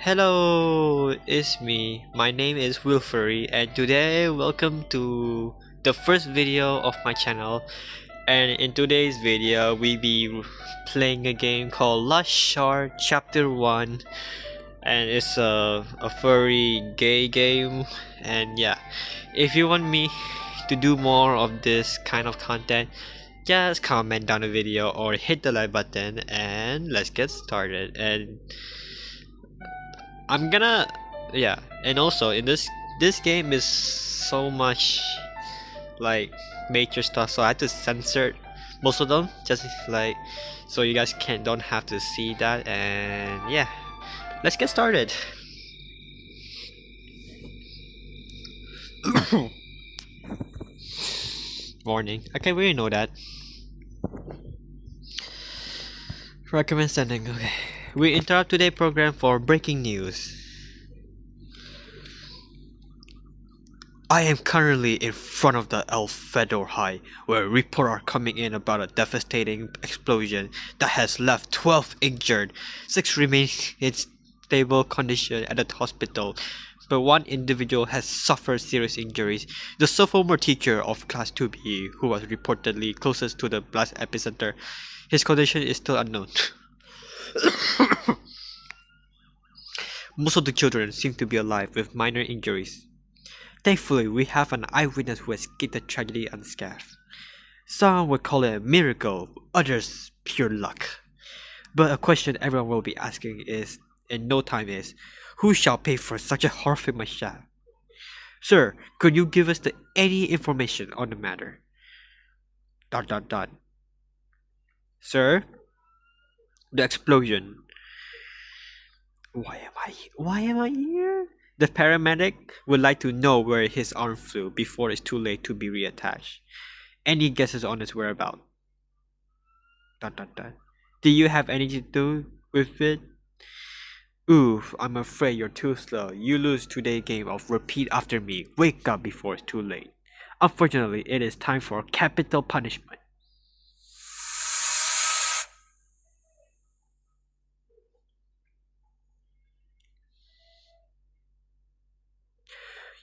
Hello, it's me. My name is Wilfery, and today welcome to the first video of my channel. And in today's video, we be playing a game called Lust Shards Chapter 1, and it's a furry gay game. And yeah, if you want me to do more of this kind of content, just comment down the video or hit the like button, and let's get started. And I'm gonna and also in this game is so much like major stuff, so I had to censor most of them just like so you guys don't have to see that. And yeah, let's get started. Warning. Okay, we already know that. Recommend sending. Okay. We interrupt today's program for breaking news. I am currently in front of the El Fedor High, where reports are coming in about a devastating explosion that has left 12 injured. 6 remain in stable condition at the hospital, but 1 individual has suffered serious injuries. The sophomore teacher of Class 2B, who was reportedly closest to the blast epicenter, his condition is still unknown. Most of the children seem to be alive with minor injuries. Thankfully, we have an eyewitness who escaped the tragedy unscathed. Some would call it a miracle, others pure luck. But a question everyone will be asking in no time is, who shall pay for such a horrific mishap? Sir, could you give us any information on the matter? ... Sir? The explosion. Why am I here? The paramedic would like to know where his arm flew before it's too late to be reattached. Any guesses on its whereabouts? ... Do you have anything to do with it? Oof, I'm afraid you're too slow. You lose today's game of repeat after me. Wake up before it's too late. Unfortunately, it is time for capital punishment.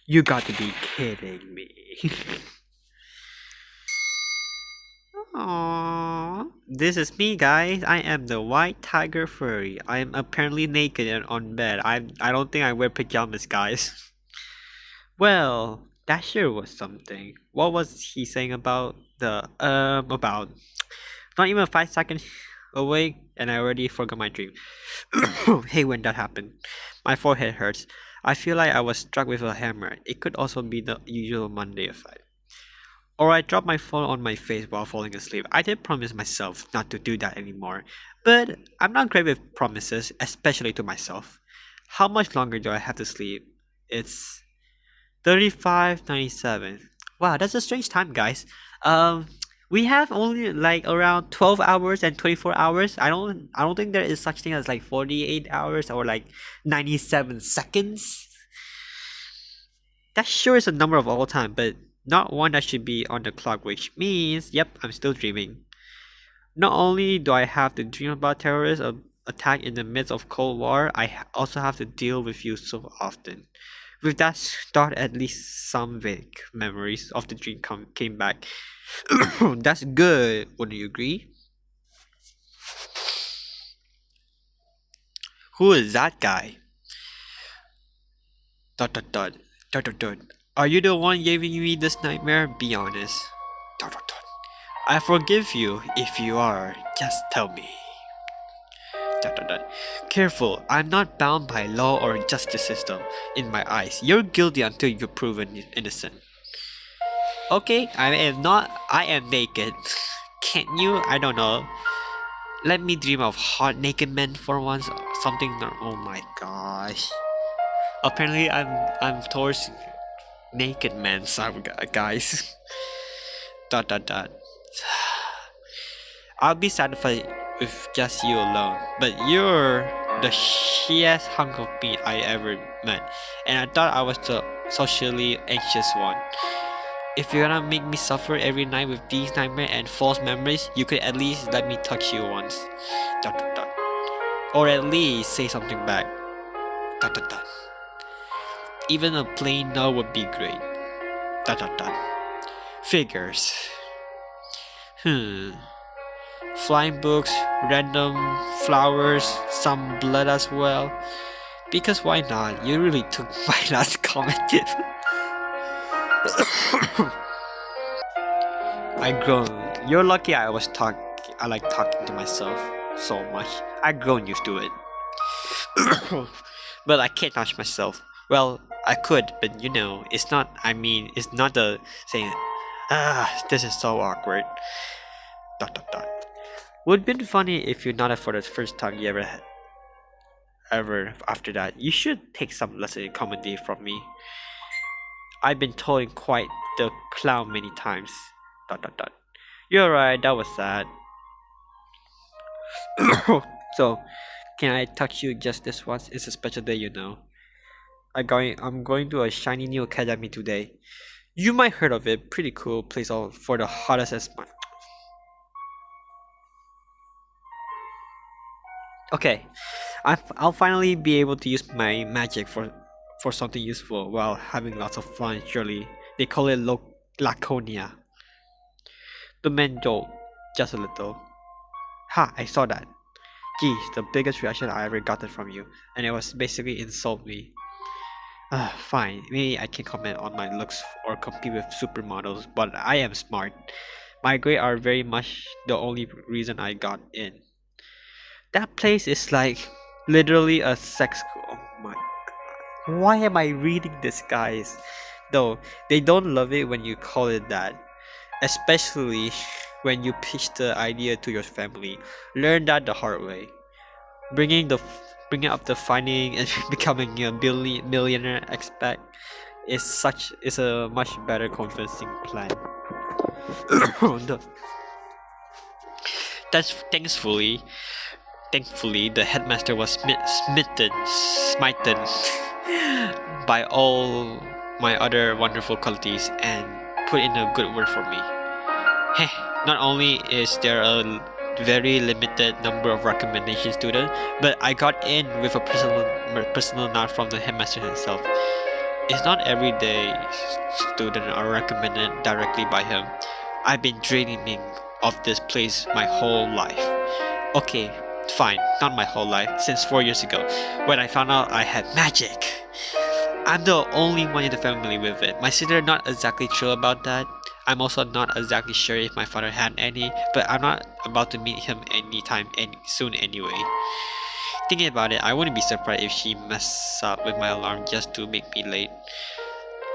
You got to be kidding me. Aww. This is me, guys. I am the white tiger furry. I am apparently naked and on bed. I don't think I wear pajamas, guys. Well, that sure was something. What was he saying about about not even 5 seconds awake and I already forgot my dream. Hey, when that happened, my forehead hurts. I feel like I was struck with a hammer. It could also be the usual Monday effect. Or I dropped my phone on my face while falling asleep. I did promise myself not to do that anymore. But I'm not great with promises, especially to myself. How much longer do I have to sleep? It's 35:97. Wow, that's a strange time, guys. We have only like around 12 hours and 24 hours. I don't think there is such thing as like 48 hours or like 97 seconds. That sure is a number of all time, but not one that should be on the clock, which means, yep, I'm still dreaming. Not only do I have to dream about terrorist attack in the midst of Cold War, I also have to deal with you so often. With that start, at least some vague memories of the dream came back. That's good, wouldn't you agree? Who is that guy? ... Are you the one giving me this nightmare? Be honest. ... I forgive you if you are. Just tell me. ... Careful, I'm not bound by law or justice system. In my eyes, you're guilty until you're proven innocent. Okay, I am naked. Can you, I don't know, let me dream of hot naked men for once? Something, oh my gosh. Apparently I'm towards naked men, guys. ... I'll be satisfied with just you alone, but you're the shiest hunk of meat I ever met, and I thought I was the socially anxious one. If you're gonna make me suffer every night with these nightmares and false memories, you could at least let me touch you once. ... Or at least say something back. Dot dot dot. Even a plain no would be great. Dot dot dot. Figures. Hmm. Flying books, random flowers, some blood as well. Because why not? You really took my last comment. I grown. You're lucky I was talking. I like talking to myself so much. I grown used to it. But I can't touch myself. Well, I could, but you know, it's not. I mean, it's not the saying. This is so awkward. Dot dot dot. Would been funny if you nodded for the first time you ever after that. You should take some lesson in comedy from me. I've been told quite the clown many times. Dot dot dot. You're right, that was sad. So, can I touch you just this once? It's a special day, you know. I'm going to a shiny new academy today. You might heard of it. Pretty cool place all for the hottest as my. Okay, I'll finally be able to use my magic for something useful while having lots of fun. Surely they call it Laconia. The man jolted just a little. Ha! I saw that. Geez, the biggest reaction I ever gotten from you, and it was basically insult me. Fine, maybe I can comment on my looks or compete with supermodels, but I am smart. My grades are very much the only reason I got in. That place is like literally a sex school. Oh my god. Why am I reading this, guys? Though, they don't love it when you call it that. Especially when you pitch the idea to your family. Learn that the hard way. Bringing up the finding and becoming a millionaire expect is a much better convincing plan. That's thankfully the headmaster was smitten by all my other wonderful qualities and put in a good word for me. Hey, not only is there a very limited number of recommendation students, but I got in with a personal nod from the headmaster himself. It's not every day students are recommended directly by him. I've been dreaming of this place my whole life. Okay, fine, not my whole life, since 4 years ago, when I found out I had magic. I'm the only one in the family with it. My sister not exactly sure about that. I'm also not exactly sure if my father had any, but I'm not about to meet him anytime soon anyway. Thinking about it, I wouldn't be surprised if she messed up with my alarm just to make me late.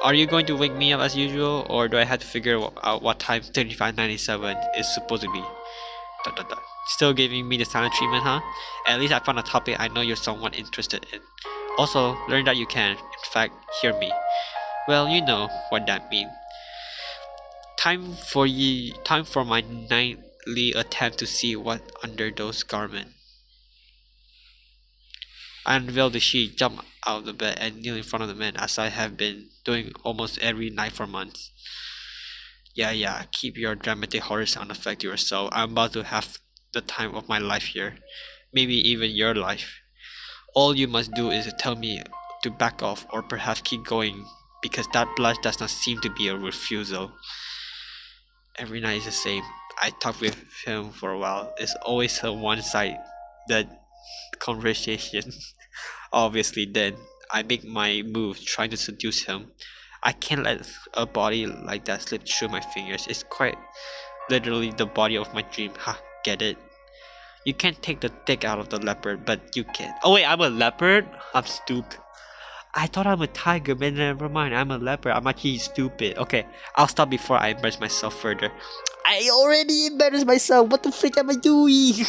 Are you going to wake me up as usual, or do I have to figure out what time 3597 is supposed to be? Dot, dot, dot. Still giving me the silent treatment, huh? At least I found a topic I know you're somewhat interested in. Also, learn that you can, in fact, hear me. Well, you know what that means. Time for my nightly attempt to see what under those garments. I unveiled the sheet, jumped out of the bed, and kneel in front of the man as I have been doing almost every night for months. Yeah, keep your dramatic horror sound effect to yourself. I'm about to have the time of my life here. Maybe even your life. All you must do is tell me to back off or perhaps keep going, because that blush does not seem to be a refusal. Every night is the same. I talk with him for a while. It's always a one-sided conversation. Obviously, then I make my move trying to seduce him. I can't let a body like that slip through my fingers. It's quite literally the body of my dream. Ha, get it? You can't take the dick out of the leopard, but you can. Oh wait, I'm a leopard? I'm stupid. I thought I'm a tiger, but never mind. I'm a leopard. I'm actually stupid. Okay, I'll stop before I embarrass myself further. I already embarrassed myself. What the frick am I doing?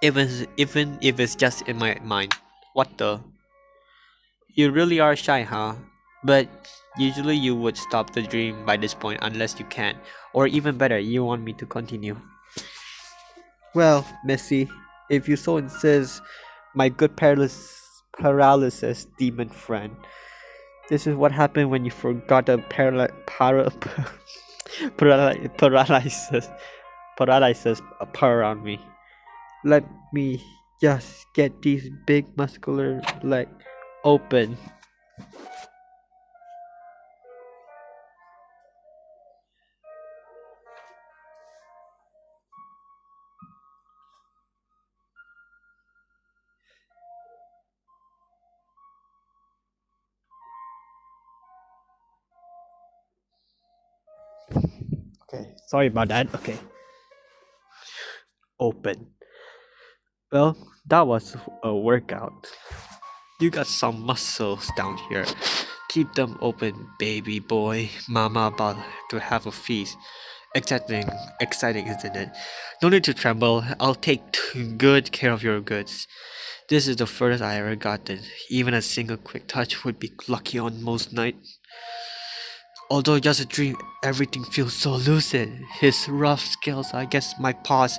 Even if it's just in my mind. What the? You really are shy, huh? But usually you would stop the dream by this point unless you can. Or even better, you want me to continue. Well, Missy, if you so insist, my good paralysis demon friend. This is what happened when you forgot the paralysis around me. Let me Just get these big muscular leg open. Okay, sorry about that. Okay, open. Well, that was a workout. You got some muscles down here. Keep them open, baby boy. Mama about to have a feast. Exciting, exciting, isn't it? No need to tremble. I'll take good care of your goods. This is the furthest I ever gotten. Even a single quick touch would be lucky on most nights. Although just a dream, everything feels so lucid. His rough scales, I guess my pause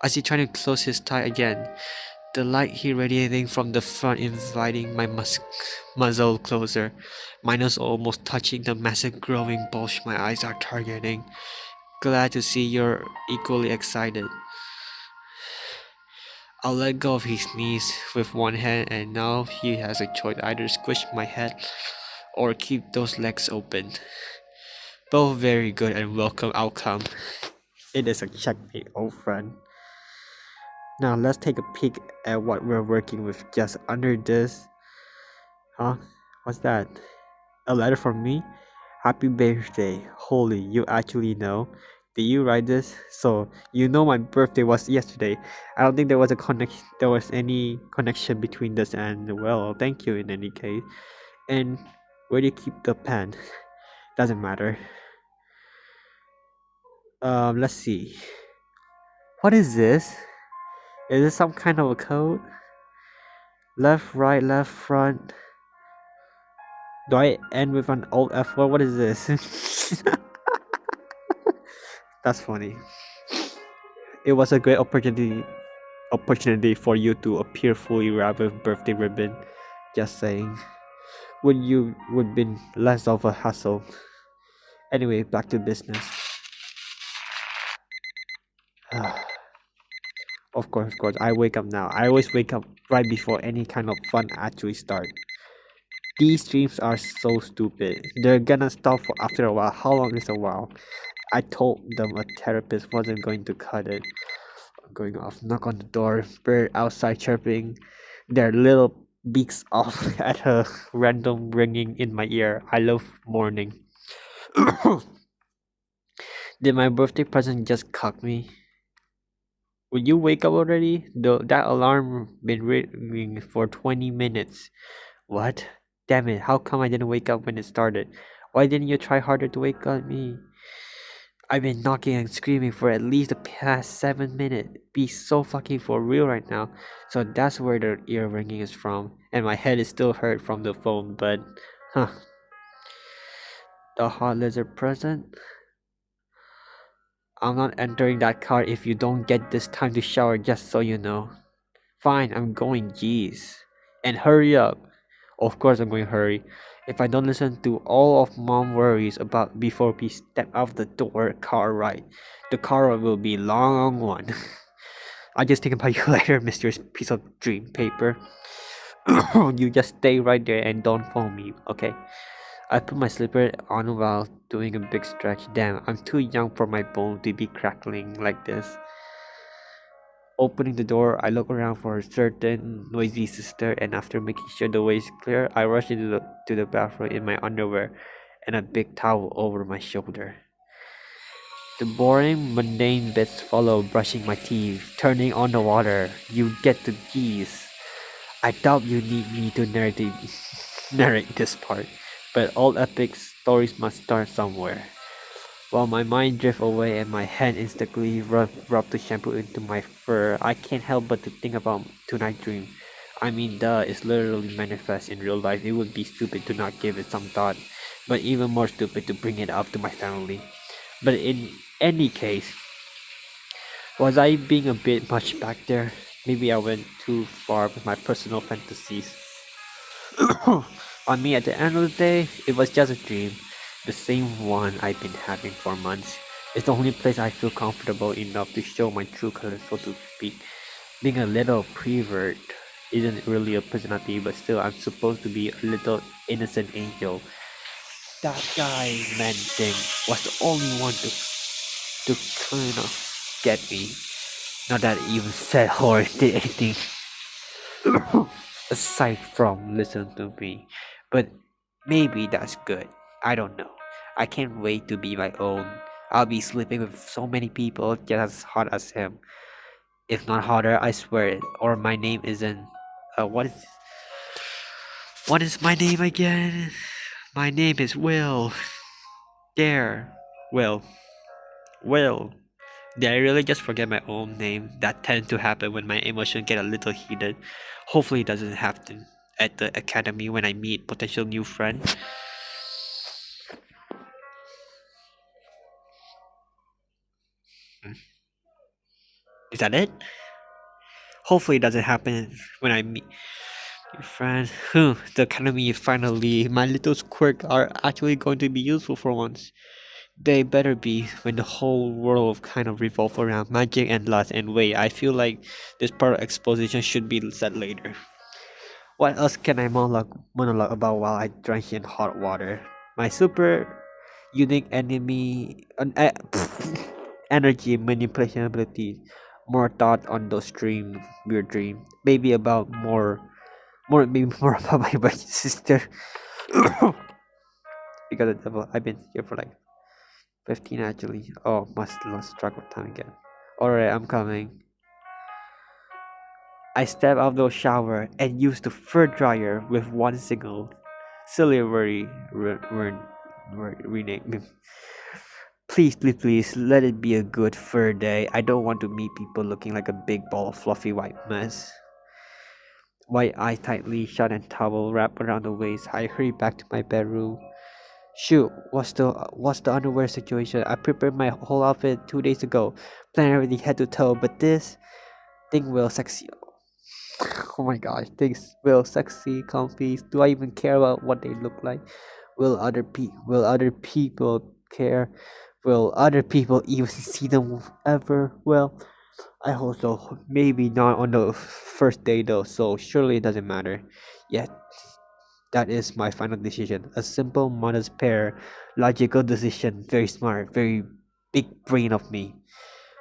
as he tried to close his tie again. The light he radiating from the front inviting my muzzle closer. My nose almost touching the massive growing bulge my eyes are targeting. Glad to see you're equally excited. I'll let go of his knees with one hand and now he has a choice either squish my head or keep those legs open. Both very good and welcome outcome. It is a checkmate, old friend. Now let's take a peek at what we're working with just under this. Huh? What's that? A letter from me? Happy birthday. Holy, you actually know? Did you write this? So, you know my birthday was yesterday. I don't think there was any connection between this and well, thank you in any case. And where do you keep the pen? Doesn't matter. Let's see. What is this? Is this some kind of a code? Left, right, left, front. Do I end with an old F word? What is this? That's funny. It was a great opportunity for you to appear fully wrapped with birthday ribbon. Just saying. Would been less of a hassle. Anyway, back to business. Of course, I wake up now. I always wake up right before any kind of fun actually start. These streams are so stupid. They're gonna stop for after a while. How long is a while? I told them a therapist wasn't going to cut it. Going off, knock on the door, bird outside chirping, their little beaks off at a random ringing in my ear. I love morning. Did my birthday present just cock me? Will you wake up already? That alarm been ringing for 20 minutes. What? Damn it, how come I didn't wake up when it started? Why didn't you try harder to wake up me? I've been knocking and screaming for at least the past 7 minutes. Be so fucking for real right now. So that's where the ear ringing is from. And my head is still hurt from the phone, but huh. The hot lizard present? I'm not entering that car if you don't get this time to shower, just so you know. Fine, I'm going, jeez. And hurry up. Of course I'm going to hurry. If I don't listen to all of mom worries about before we step out the door car ride, the car ride will be long one. I just think about you later, mysterious piece of dream paper. You just stay right there and don't phone me, okay? I put my slipper on while doing a big stretch. Damn, I'm too young for my bone to be crackling like this. Opening the door, I look around for a certain noisy sister, and after making sure the way is clear, I rush into the bathroom in my underwear and a big towel over my shoulder. The boring, mundane bits follow: brushing my teeth, turning on the water. You get the geese. I doubt you need me to narrate this part, but all epic stories must start somewhere. While my mind drifts away and my hand instinctively rub the shampoo into my fur, I can't help but to think about tonight's dream. I mean, duh, it's literally manifest in real life. It would be stupid to not give it some thought, but even more stupid to bring it up to my family. But in any case, was I being a bit much back there? Maybe I went too far with my personal fantasies. On me, at the end of the day, it was just a dream. The same one I've been having for months. It's the only place I feel comfortable enough to show my true colors, so to speak. Being a little prevert isn't really a personality, but still, I'm supposed to be a little innocent angel. That guy, man thing, was the only one to kind of get me. Not that he even said or did anything aside from listen to me. But maybe that's good. I don't know. I can't wait to be my own. I'll be sleeping with so many people just as hot as him. If not hotter, I swear it. Or my name isn't. What is my name again? My name is Will. There. Will. Will. Did I really just forget my own name? That tends to happen when my emotions get a little heated. Hopefully it doesn't happen at the academy when I meet potential new friends. Is that it? Hopefully it doesn't happen when I meet new friends. The academy finally, my little quirks are actually going to be useful for once. They better be when the whole world kind of revolves around magic and lust and wait, I feel like this part of exposition should be said later. What else can I monologue about while I drench in hot water? My super unique energy manipulation ability. More thought on those weird dream. Maybe about maybe more about my birth sister. Because the devil, I've been here for like 15 actually. Oh, must lost track of time again. Alright, I'm coming. I step out of the shower and use the fur dryer with one single silvery rename. Please, please, please, let it be a good fur day. I don't want to meet people looking like a big ball of fluffy white mess. White eyes tightly shut and towel wrapped around the waist. I hurry back to my bedroom. Shoot, what's the underwear situation? I prepared my whole outfit 2 days ago, planned everything head to toe, but this thing will sexy. Oh my gosh, things will sexy, comfy. Do I even care about what they look like? Will other people care? Will other people even see them ever? Well, I hope so. Maybe not on the first day though, so surely it doesn't matter. Yet that is my final decision. A simple, modest pair, logical decision. Very smart, very big brain of me.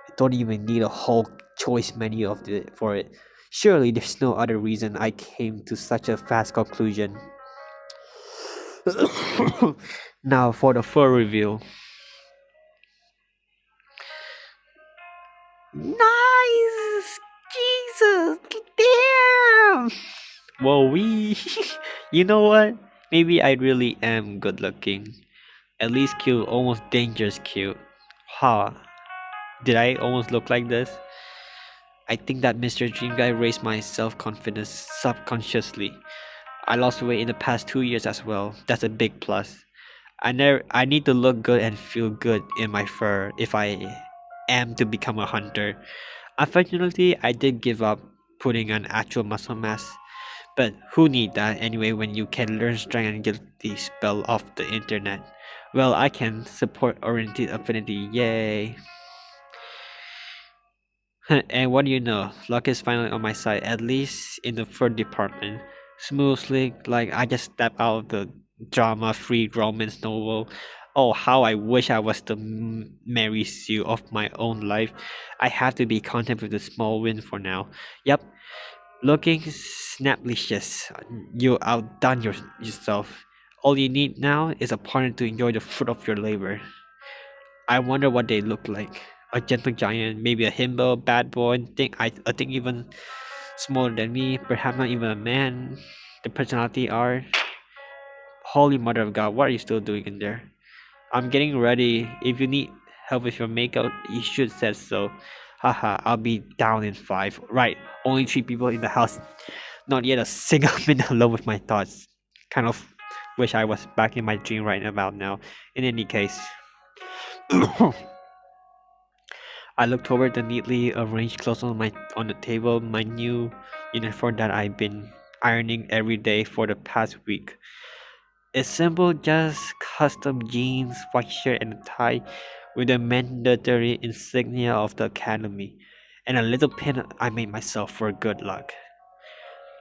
I don't even need a whole choice menu for it. Surely there's no other reason I came to such a fast conclusion. Now for the full review. Nice! Jesus! Damn! Whoa, we. You know what? Maybe I really am good looking. At least cute, almost dangerous cute. Huh. Did I almost look like this? I think that Mr. Dream Guy raised my self confidence subconsciously. I lost weight in the past 2 years as well. That's a big plus. I need to look good and feel good in my fur if I am to become a hunter. Unfortunately, I did give up putting on actual muscle mass. But who need that anyway when you can learn strength and get the spell off the internet? Well, I can support oriented affinity, yay! And what do you know? Luck is finally on my side, at least in the third department. Smoothly, like I just stepped out of the drama-free romance novel. Oh, how I wish I was the Mary Sue of my own life. I have to be content with the small win for now. Yep, looking snaplicious. You outdone yourself. All you need now is a partner to enjoy the fruit of your labor. I wonder what they look like. A gentle giant, maybe a himbo, bad boy. I think even smaller than me. Perhaps not even a man. The personality are. Holy Mother of God, what are you still doing in there? I'm getting ready. If you need help with your makeup, you should said so. Haha, I'll be down in 5. Right, only 3 people in the house. Not yet a single minute alone with my thoughts. Kind of wish I was back in my dream right about now. In any case. I looked toward the neatly arranged clothes on the table, my new uniform that I've been ironing every day for the past week. It's simple, just custom jeans, white shirt, and a tie with the mandatory insignia of the academy. and a little pin I made myself for good luck.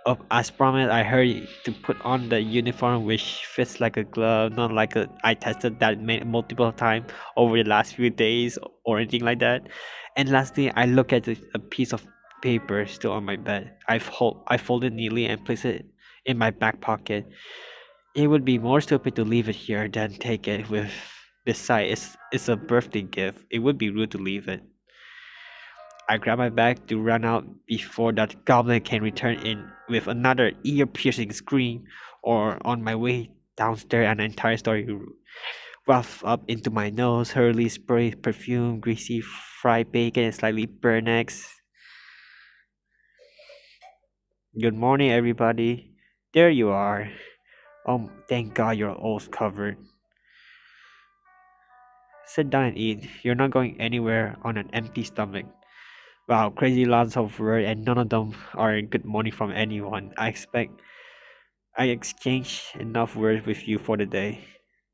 Oh, as promised, I hurried to put on the uniform, which fits like a glove, not like a I tested that multiple times over the last few days or anything like that. And lastly, I look at a piece of paper still on my bed. I folded neatly and placed it in my back pocket. It would be more stupid to leave it here than take it with. Besides, it's a birthday gift. It would be rude to leave it. I grab my bag to run out before that goblin can return in with another ear-piercing scream, or on my way downstairs an entire story wafts up into my nose, hurriedly spray perfume, greasy fried bacon, and slightly burnt eggs. Good morning, everybody. There you are. Oh, thank God you're all covered. Sit down and eat. You're not going anywhere on an empty stomach. Wow, crazy lots of words, and none of them are good morning from anyone. I exchanged enough words with you for the day.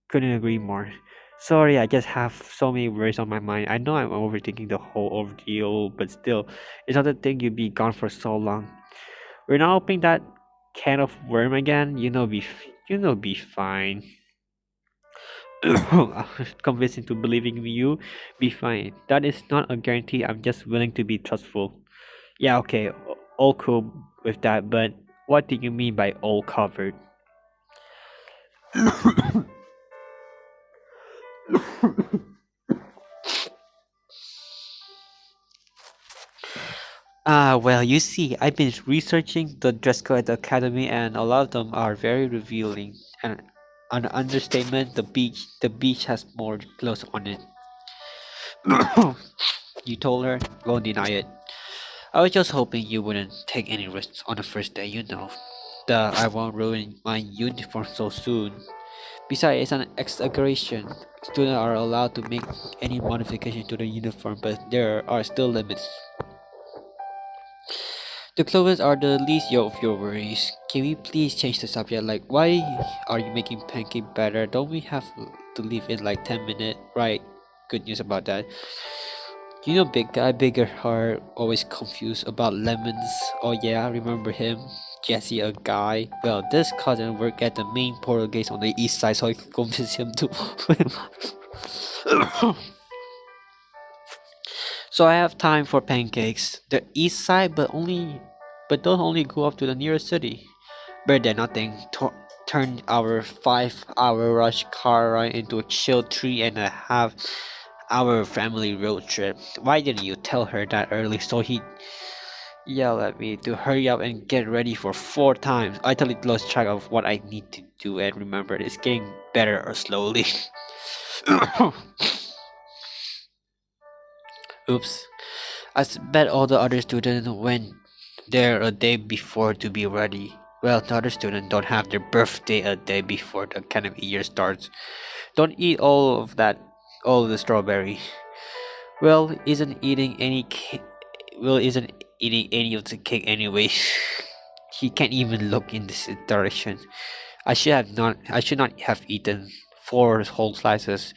Couldn't agree more. Sorry, I just have so many words on my mind. I know I'm overthinking the whole ordeal, but still, it's not a thing you'd be gone for so long. We're not opening that can of worm again. Be fine. Convincing to believing you, be fine. That is not a guarantee. I'm just willing to be trustful. Yeah, okay, all cool with that, but what do you mean by all covered? Well, you see, I've been researching the dress code at the academy, and a lot of them are very revealing. And an understatement, the beach has more clothes on it. You told her, won't deny it. I was just hoping you wouldn't take any risks on the first day, you know. I won't ruin my uniform so soon. Besides, it's an exaggeration. Students are allowed to make any modification to the uniform, but there are still limits. The clothes are the least of your worries. Can we please change the subject? Like, why are you making pancake batter? Don't we have to leave in like 10 minutes? Right, good news about that. You know, big guy, bigger heart, always confused about lemons. Oh yeah, remember him? Jesse, a guy. Well, this cousin worked at the main portal gates on the east side, so I could convince him to. So I have time for pancakes. The east side, but don't only go up to the nearest city. Better than nothing. Turn our 5-hour rush car ride into a chill 3.5 hour family road trip. Why didn't you tell her that early so he yell at me to hurry up and get ready for 4 times? I totally lost track of what I need to do and remember it's getting better or slowly. Oops. Bet all the other students went there a day before to be ready. Well, the other students don't have their birthday a day before the academic year starts. Don't eat all of the strawberry. Well, isn't eating any of the cake anyway. He can't even look in this direction. I should not have eaten 4 whole slices.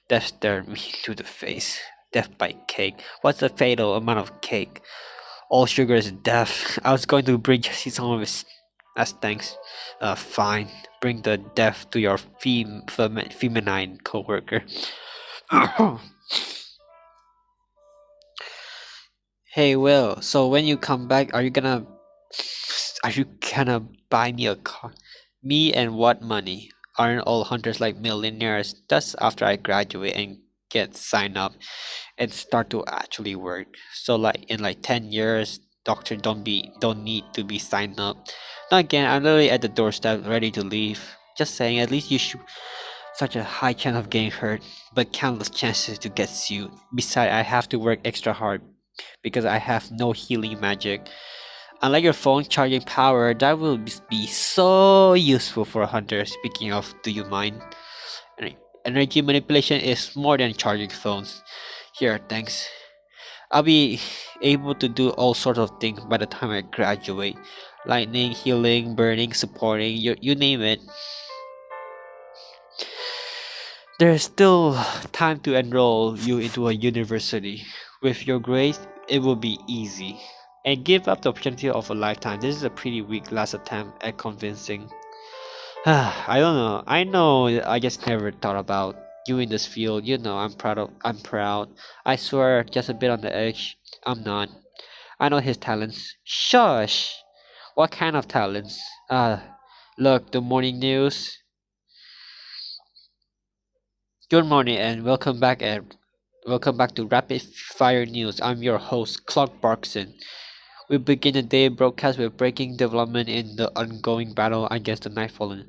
Death stared me to the face. Death by cake. What's the fatal amount of cake? All sugar is death. I was going to bring Jesse some of his as thanks. Fine. Bring the death to your feminine coworker. Hey Will, so when you come back, are you gonna buy me a car? Me and what money? Aren't all hunters like millionaires? That's after I graduate and get signed up and start to actually work. So like in like 10 years, doctor don't need to be signed up. Not again, I'm literally at the doorstep ready to leave. Just saying, at least you should such a high chance of getting hurt, but countless chances to get sued. Besides, I have to work extra hard because I have no healing magic. Unlike your phone charging power, that will be so useful for a hunter. Speaking of, do you mind? Energy manipulation is more than charging phones. Here, thanks. I'll be able to do all sorts of things by the time I graduate. Lightning, healing, burning, supporting, you name it. There's still time to enroll you into a university. With your grades it will be easy. And give up the opportunity of a lifetime. This is a pretty weak last attempt at convincing. I don't know. I know I just never thought about you in this field. You know, I'm proud. I swear, just a bit on the edge. I'm not. I know his talents. Shush! What kind of talents? Look, the morning news. Good morning and welcome back to Rapid Fire News. I'm your host, Clark Barkson. We begin the day broadcast with breaking development in the ongoing battle against the Nightfallen.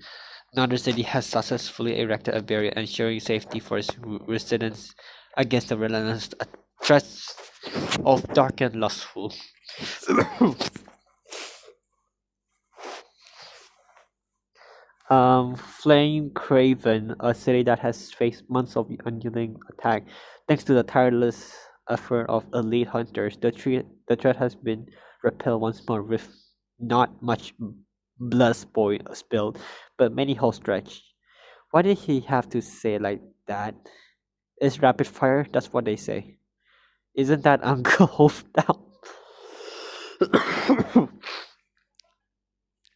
Another city has successfully erected a barrier ensuring safety for its residents against the relentless threats of dark and lustful. Flame Craven, a city that has faced months of unyielding attack, thanks to the tireless effort of elite hunters. The threat has been repelled once more with not much spilled, but many holes stretched. Why did he have to say it like that? It's rapid fire, that's what they say. Isn't that Uncle Hove down?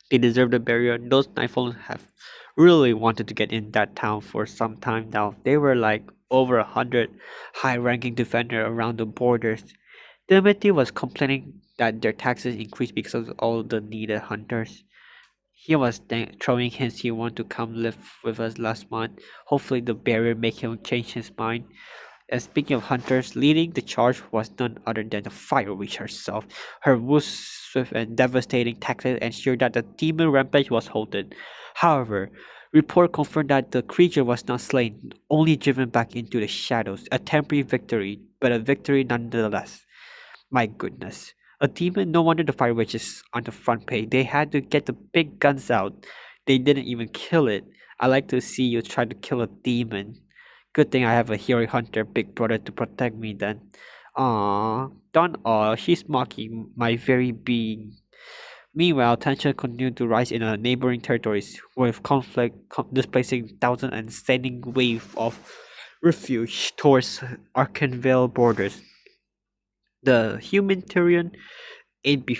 They deserve the burial. Those Nightfallen have really wanted to get in that town for some time now. They were like over 100 high-ranking defender around the borders. Timothy was complaining that their taxes increased because of all the needed hunters. He was throwing hints he wanted to come live with us last month. Hopefully the barrier make him change his mind. And speaking of hunters, leading the charge was none other than the Fire Witch herself. Her swift and devastating tactics ensured that the demon rampage was halted. However, report confirmed that the creature was not slain, only driven back into the shadows. A temporary victory, but a victory nonetheless. My goodness. A demon? No wonder the Fire Witch is on the front page. They had to get the big guns out. They didn't even kill it. I like to see you try to kill a demon. Good thing I have a hero hunter big brother to protect me then. Don't aw, she's mocking my very being. Meanwhile, tension continued to rise in neighboring territories, with conflict displacing thousands and sending wave of refuge towards Arkanville borders. The humanitarian aid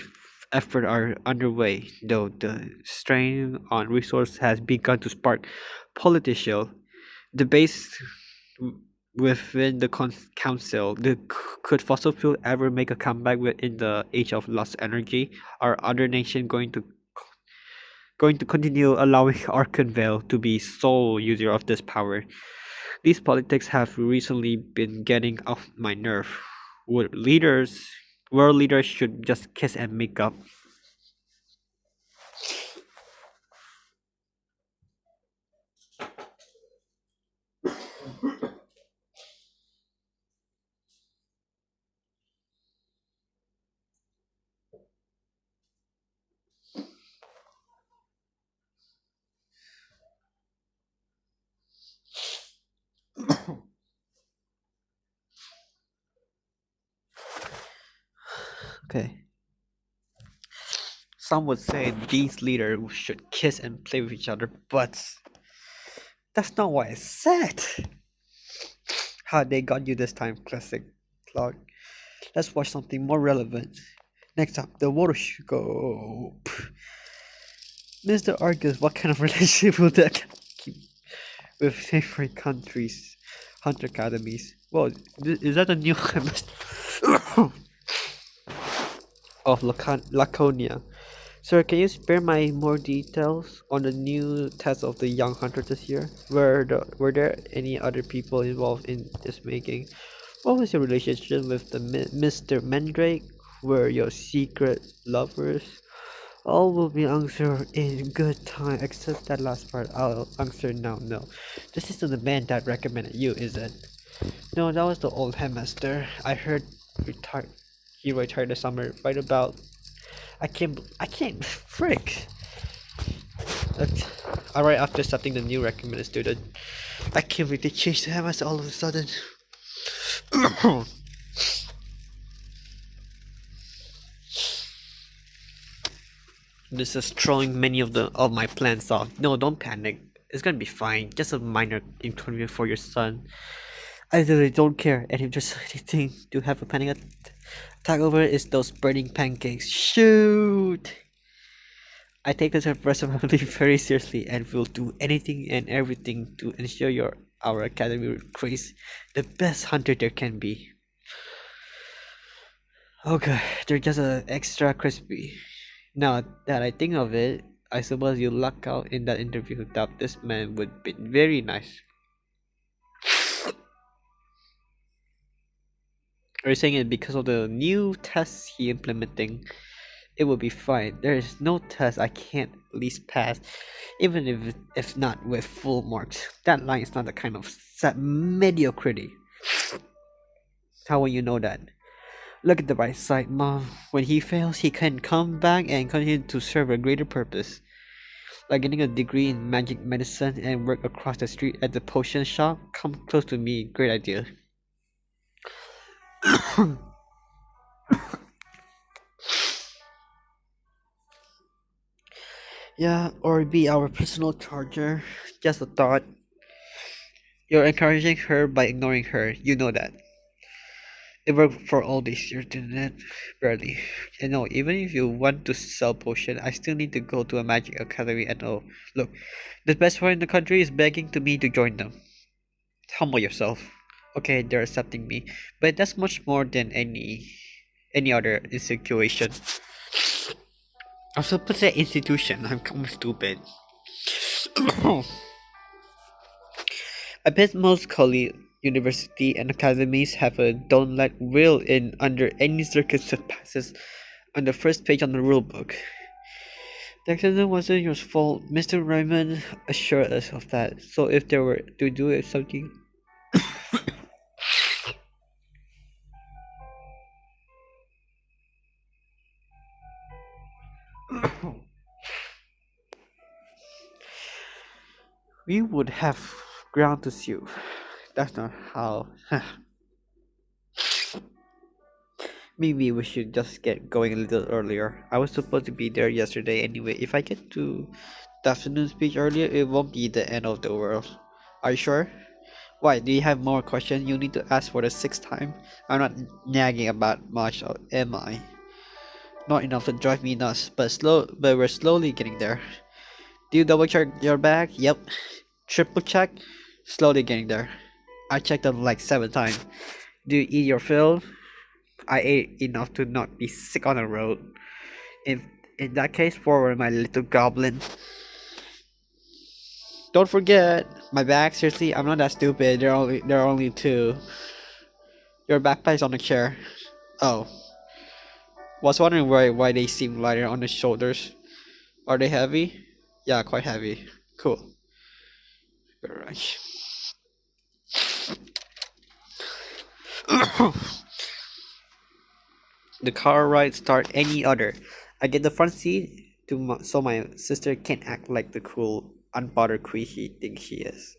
effort are underway, though the strain on resources has begun to spark political debates within the council. Could fossil fuel ever make a comeback in the age of lost energy? Are other nations going to continue allowing Arkanville to be sole user of this power? These politics have recently been getting off my nerve. Would world leaders should just kiss and make up. Okay. Some would say these leaders should kiss and play with each other, but that's not what I said. How they got you this time, classic clock. Let's watch something more relevant. Next up, the Woroscope. Mr. Argus, what kind of relationship will that keep with different countries, hunter academies? Well, is that a new of Laconia? Sir, can you spare my more details on the new test of the young hunter this year? Were there any other people involved in this making? What was your relationship with the Mr. Mandrake? Were your secret lovers? All will be answered in good time, except that last part. I'll answer now. No, this isn't the man that recommended you, is it? No, that was the old headmaster. I heard retired. He retired this summer, right about. I can't. Frick. That's alright. After starting the new recommended student, I can't really change the headmaster all of a sudden. This is throwing many of my plans off. No, don't panic. It's gonna be fine. Just a minor inconvenience for your son. I literally don't care, and if there's anything to have a panic attack over, it's those burning pancakes. Shoot! I take this responsibility very seriously and will do anything and everything to ensure our academy recruits the best hunter there can be. Okay, they're just extra crispy. Now that I think of it, I suppose you luck out in that interview that this man would be very nice. Are you saying it because of the new tests he implementing? It will be fine. There is no test I can't at least pass, even if not with full marks. That line is not the kind of set mediocrity. How will you know that? Look at the bright side, Mom. When he fails, he can come back and continue to serve a greater purpose. Like getting a degree in magic medicine and work across the street at the potion shop. Come close to me. Great idea. Yeah, or be our personal charger. Just a thought. You're encouraging her by ignoring her. You know that. It worked for all these years, didn't it? Barely. And no, even if you want to sell potion, I still need to go to a magic academy and oh, look, the best one in the country is begging to me to join them. Humble yourself. Okay, they're accepting me, but that's much more than any other situation. I'm supposed to say institution. I'm kind of stupid. I bet most college, university, and academies have a don't let will in under any circumstances on the first page on the rulebook. The accident wasn't your fault. Mr. Raymond assured us of that. So if they were to do something, we would have ground to sue. That's not how. Maybe we should just get going a little earlier. I was supposed to be there yesterday anyway. If I get to the afternoon speech earlier, it won't be the end of the world. Are you sure? Why? Do you have more questions you need to ask for the sixth time? I'm not nagging about much, am I? Not enough to drive me nuts, but we're slowly getting there. Do you double check your bag? Yep. Triple check? Slowly getting there. I checked them like 7 times. Do you eat your fill? I ate enough to not be sick on the road. If in that case, forward, my little goblin. Don't forget my bag. Seriously, I'm not that stupid. There are only two. Your backpack's on the chair. Oh, was wondering why they seem lighter on the shoulders. Are they heavy? Yeah, quite heavy. Cool. Alright. The car ride start any other. I get the front seat so my sister can't act like the cool, unbothered queen she thinks she is.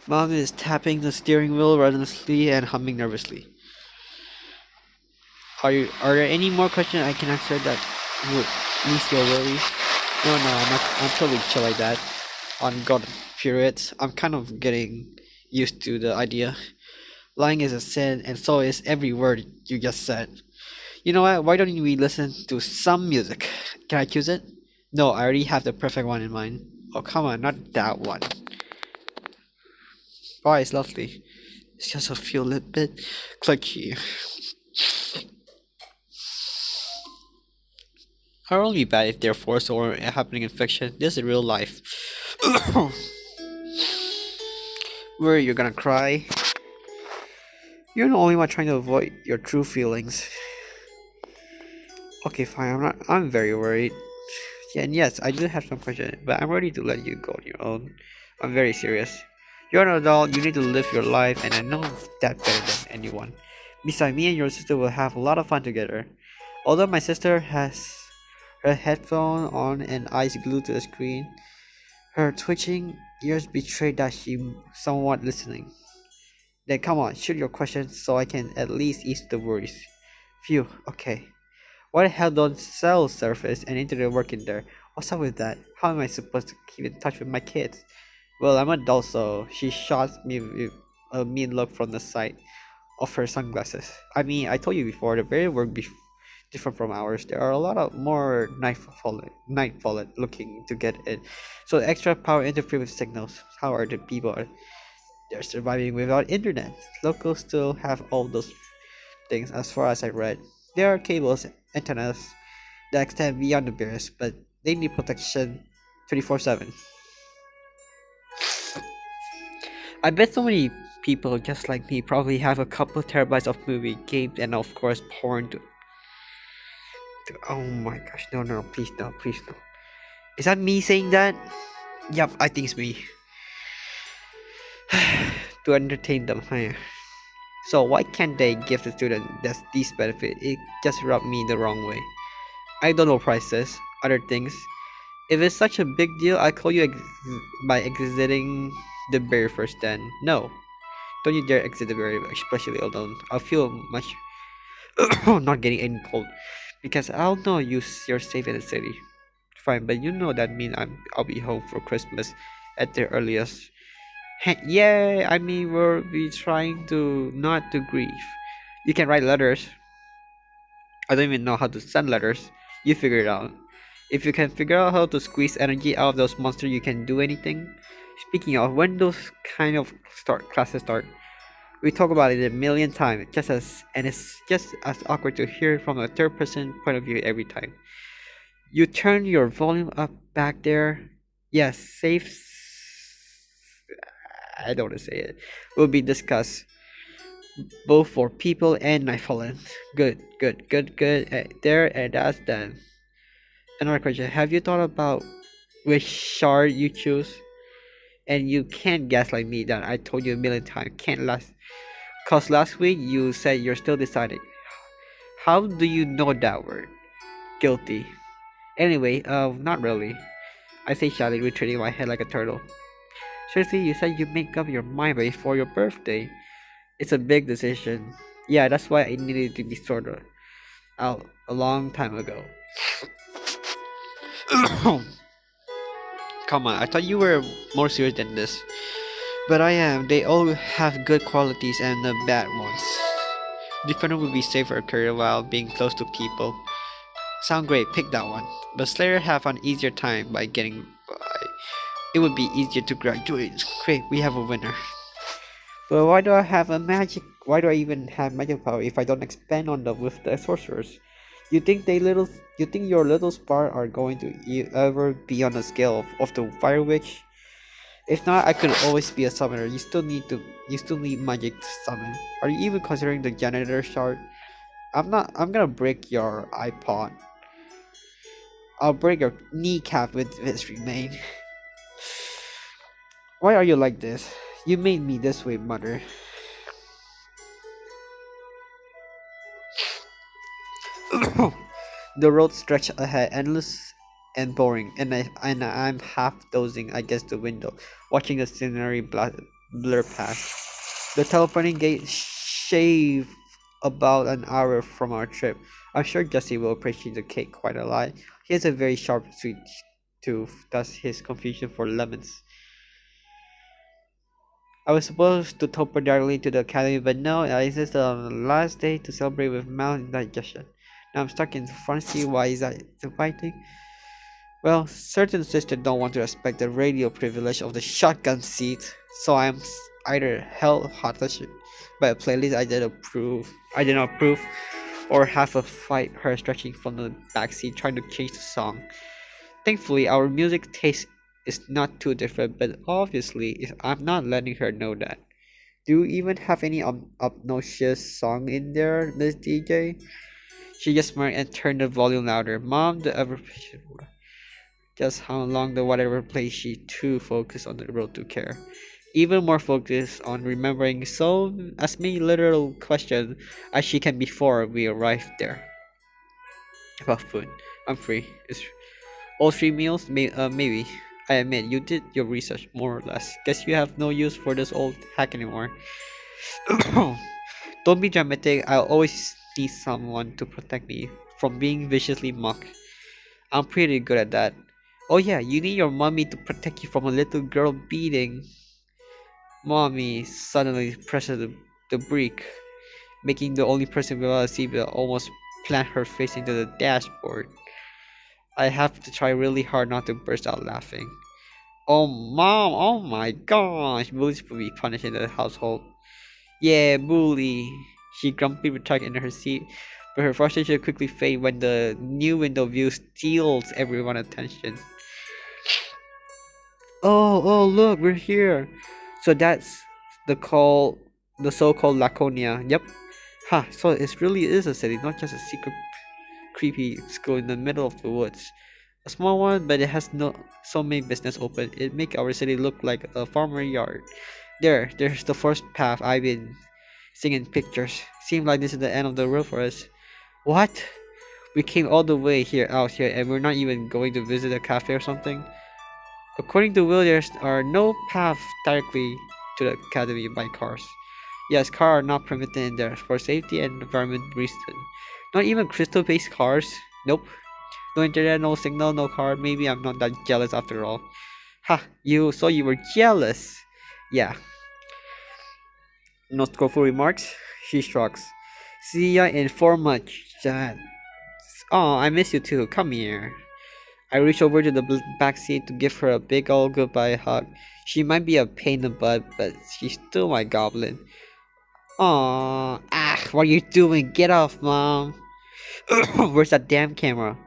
Mom is tapping the steering wheel relentlessly and humming nervously. Are there any more questions I can answer that would ease your worries? No, I'm totally chill like that. On God periods, I'm kind of getting used to the idea. Lying is a sin, and so is every word you just said. You know what? Why don't we listen to some music? Can I choose it? No, I already have the perfect one in mind. Oh, come on, not that one. Oh, it's lovely. It's just a feel a bit clutchy. Are only bad if they're forced or happening in fiction. This is real life. Where you're gonna cry? You're the only one trying to avoid your true feelings. Okay, fine. I'm very worried. Yeah, and yes, I do have some questions, but I'm ready to let you go on your own. I'm very serious. You're an adult. You need to live your life, and I know that better than anyone. Besides, me and your sister will have a lot of fun together. Although my sister has her headphone on and eyes glued to the screen, her twitching ears betray that she's somewhat listening. Then come on, shoot your questions so I can at least ease the worries. Phew, okay. Why the hell don't cell surface and internet work in there? What's up with that? How am I supposed to keep in touch with my kids? Well, I'm an adult, so she shots me a mean look from the side of her sunglasses. I mean, I told you before, the very work different from ours. There are a lot of more nightfall looking to get it. So extra power interfere with signals. How are the people? They're surviving without internet. Locals still have all those things, as far as I read. There are cables, antennas that extend beyond the barriers, but they need protection 24/7. I bet so many people just like me probably have a couple terabytes of movie, games, and of course porn oh my gosh, no, no, please no, please no. Is that me saying that? Yup, I think it's me. To entertain them, huh? So why can't they give the student these benefit? It just rubbed me the wrong way. I don't know prices, other things. If it's such a big deal, I call you by exiting the barrier first then. No. Don't you dare exit the barrier, especially alone. I'll feel much not getting any cold. Because I'll know you're safe in the city. Fine, but you know that means I'll be home for Christmas at the earliest. Yeah, I mean we'll be trying to not to grieve. You can write letters. I don't even know how to send letters. You figure it out. If you can figure out how to squeeze energy out of those monsters, you can do anything. Speaking of, when those kind of classes start, we talk about it a million times, and it's just as awkward to hear it from a third person point of view every time. You turn your volume up back there. Yes, I don't want to say it. Will be discussed both for people and Nightfallen. Good, good, good, good. There, and that's done. Another question: have you thought about which shard you choose? And you can't guess like me that I told you a million times. Can't last. Cause last week you said you're still deciding. How do you know that word? Guilty. Anyway, not really. I say shyly, retreating my head like a turtle. Seriously, you said you make up your mind before your birthday. It's a big decision. Yeah, that's why I needed to be sorted out a long time ago. Come on, I thought you were more serious than this. But I am. They all have good qualities and the bad ones. Defender would be safer career while being close to people. Sound great, pick that one. But Slayer have an easier time by getting by. It would be easier to graduate. Great, we have a winner. But why do I have a magic? Why do I even have magic power if I don't expand on them with the sorcerers? You think You think your little spark are going to ever be on the scale of the fire witch? If not, I could always be a summoner. You still need magic to summon. Are you even considering the janitor shard? I'm gonna break your iPod. I'll break your kneecap with this remain. Why are you like this? You made me this way, mother. The road stretched ahead, endless and boring, and I'm half dozing against the window, watching the scenery blur past. The teleporting gate shave about an hour from our trip. I'm sure Jesse will appreciate the cake quite a lot. He has a very sharp, sweet tooth. Thus his confusion for lemons. I was supposed to teleport directly to the academy, but no, I insisted on the last day to celebrate with mild indigestion. Now I'm stuck in the front seat. Why is that inviting? Well, certain sisters don't want to respect the radio privilege of the shotgun seat, so I'm either held hostage by a playlist I did not approve, or have a fight her stretching from the backseat trying to change the song. Thankfully, our music taste is not too different, but obviously, I'm not letting her know that. Do you even have any obnoxious song in there, Miss DJ? She just smirked and turned the volume louder. Mom, the ever patient just how long the whatever plays she too focused on the road to care. Even more focused on remembering so as many literal questions as she can before we arrive there. About food. I'm free. It's all three meals? Maybe. I admit, you did your research, more or less. Guess you have no use for this old hack anymore. Don't be dramatic, I'll always need someone to protect me from being viciously mocked. I'm pretty good at that. Oh yeah, you need your mommy to protect you from a little girl beating. Mommy suddenly presses the brake, making the only person without a seatbelt almost plant her face into the dashboard. I have to try really hard not to burst out laughing. Oh, mom! Oh my gosh! Bullies will be punished in the household. Yeah, bully! She grumpily retracted in her seat, but her frustration quickly fades when the new window view steals everyone's attention. Oh, look, we're here. So that's the call, the so-called Laconia. Yep. Ha, so it really is a city, not just a secret, creepy school in the middle of the woods. A small one, but it has no so many business open. It make our city look like a farmer yard. There's the first path I've been seeing in pictures. Seems like this is the end of the road for us. What? We came all the way here out here and we're not even going to visit a cafe or something? According to Will, there are no paths directly to the academy by cars. Yes, cars are not permitted in there for safety and environment reasons. Not even crystal-based cars. Nope. No internet, no signal, no car. Maybe I'm not that jealous after all. Ha! You were jealous. Yeah. No scornful remarks. She shrugs. See ya in 4 months, Dad. Oh, I miss you too. Come here. I reach over to the back seat to give her a big old goodbye hug. She might be a pain in the butt, but she's still my goblin. Aww. Ah, what are you doing? Get off, Mom. Where's that damn camera?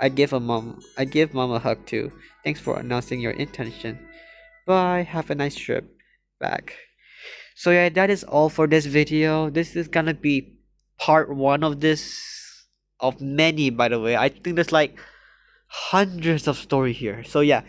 I give mom a hug too. Thanks for announcing your intention. Bye. Have a nice trip back. So yeah, that is all for this video. This is gonna be part one of this, of many, by the way. I think there's like hundreds of story here. So yeah,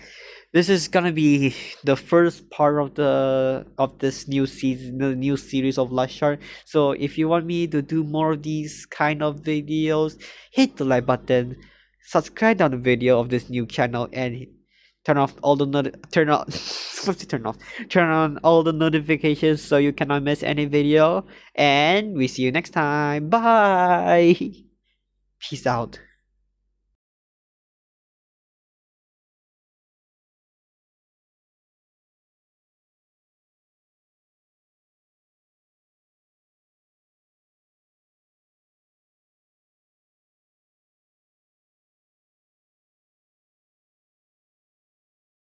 this is gonna be the first part of this new season, the new series of Lust Shards. So if you want me to do more of these kind of videos, hit the like button, subscribe down the video of this new channel, and turn off all the turn off what's it turn off? Turn on all the notifications so you cannot miss any video. And we see you next time. Bye. Peace out.